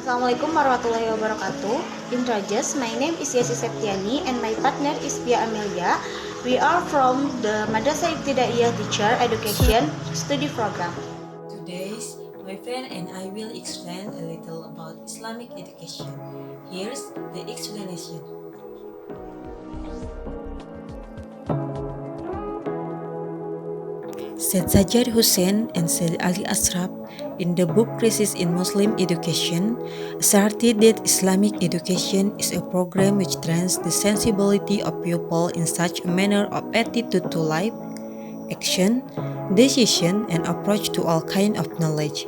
Assalamualaikum warahmatullahi wabarakatuh. In Rajas, my name is Yasi Septiani and my partner is Pia Amelia. We are from the Madrasah Ibtidaiyah Teacher Education Study Program. Today, my friend and I will explain a little about Islamic education. Here's the explanation. Said Sajjad Hussein and Said Ali Ashraf in the book Crisis in Muslim Education asserted that Islamic education is a program which trains the sensibility of people in such a manner of attitude to life, action, decision, and approach to all kind of knowledge.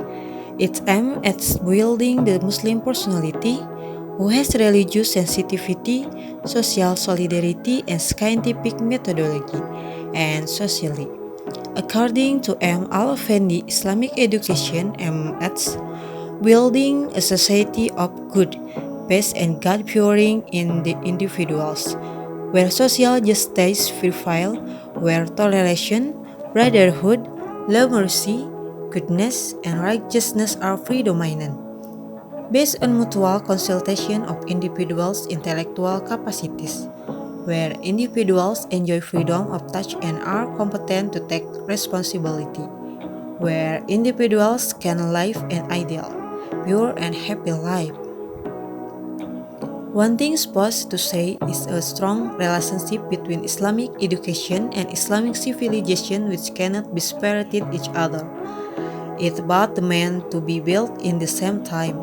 It's aimed at building the Muslim personality who has religious sensitivity, social solidarity, and scientific methodology, and socially. According to M. Al-Afendi, Islamic education aims at building a society of good, peace, and God-fearing in the individuals, where social justice prevail, where toleration, brotherhood, love, mercy, goodness, and righteousness are predominant. Based on mutual consultation of individuals' intellectual capacities, where individuals enjoy freedom of touch and are competent to take responsibility, where individuals can live an ideal, pure and happy life. One thing supposed to say is a strong relationship between Islamic education and Islamic civilization which cannot be separated each other. It's about the man to be built in the same time.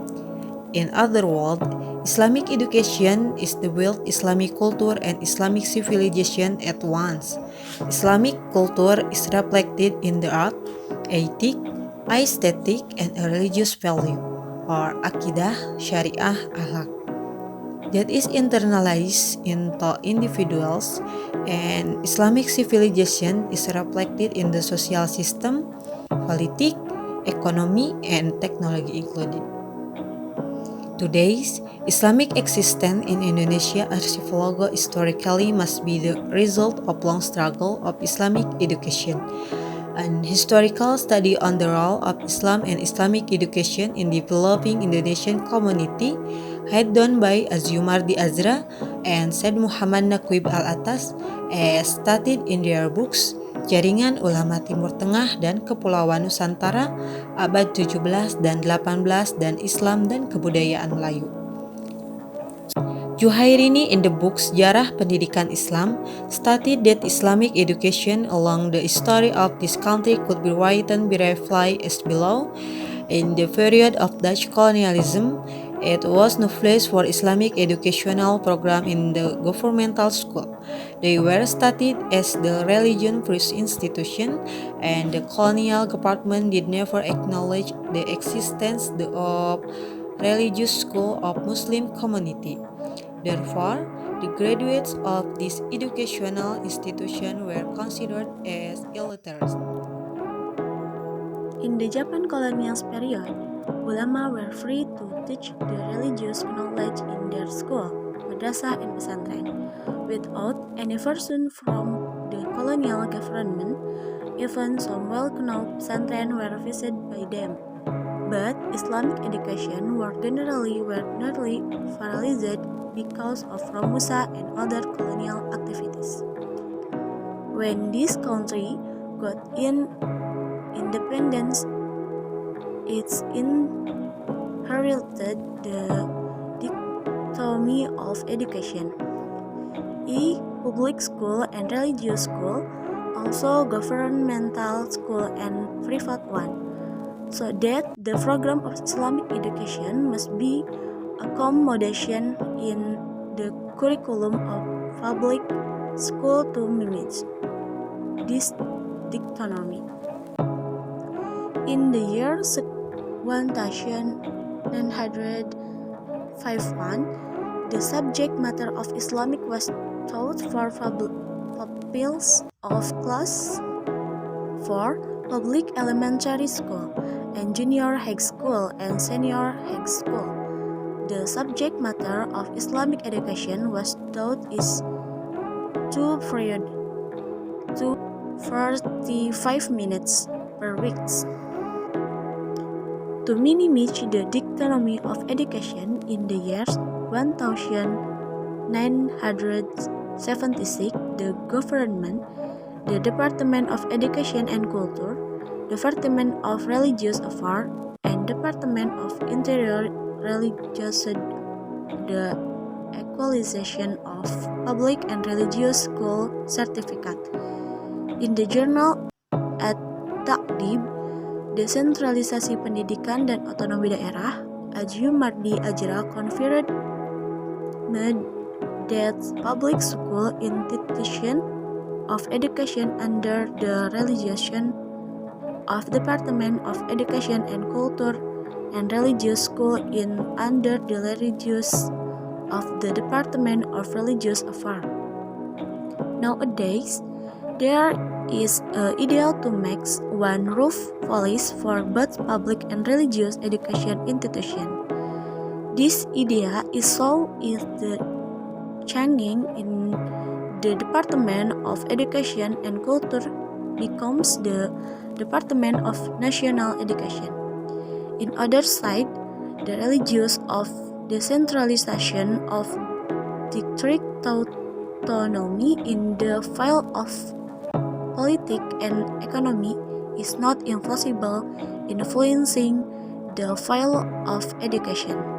In other words, Islamic education is to build Islamic culture and Islamic civilization at once. Islamic culture is reflected in the art, ethic, aesthetic, and a religious value, or akidah, syariah, akhlak, that is internalized into individuals, and Islamic civilization is reflected in the social system, politics, economy, and technology included. Today's Islamic existence in Indonesia archipelago historically must be the result of long struggle of Islamic education. An historical study on the role of Islam and Islamic education in developing Indonesian community had done by Azumardi Azra and Said Muhammad Naqib Al-Atas as stated in their books Jaringan Ulama Timur Tengah dan Kepulauan Nusantara abad 17 dan 18 dan Islam dan Kebudayaan Melayu. Juhairini in the book Sejarah Pendidikan Islam stated that Islamic education along the history of this country could be written briefly as below. In the period of Dutch colonialism, it was no place for Islamic educational program in the governmental school. They were studied as the religion-free institution, and the colonial government did never acknowledge the existence of religious school of Muslim community. Therefore, the graduates of this educational institution were considered as illiterate. In the Japan colonial period, ulama were free to teach the religious knowledge in their school, madrasah and pesantren, without any version from the colonial government. Even some well-known pesantren were visited by them. But Islamic education were nearly paralyzed because of Romusa and other colonial activities. When this country got independence, it's inherited the dichotomy of education. Public school and religious school, also governmental school and private one, so that the program of Islamic education must be accommodation in the curriculum of public school to manage this dichotomy. In the year 1951, the subject matter of Islamic was taught for pupils of class 4, public elementary school, and junior high school and senior high school. The subject matter of Islamic education was taught is 2 periods, 45 minutes per week. To manage the dichotomy of education in the years 1976, the government, the Department of Education and Culture, Department of Religious Affairs, and Department of Interior religioused the equalization of public and religious school certificate. In the journal At-Ta'dib, Desentralisasi Pendidikan dan Otonomi Daerah, Ajumardi Ajra confirmed that public school institution of education under the realization of Department of Education and Culture and religious school in under the religious of the Department of Religious Affairs. Nowadays, there is an ideal to make one roof policy for both public and religious education institutions. This idea is so is the changing in the Department of Education and Culture becomes the Department of National Education. In other side, the religious of decentralization of district autonomy in the field of politics and economy is not inflexible, influencing the field of education.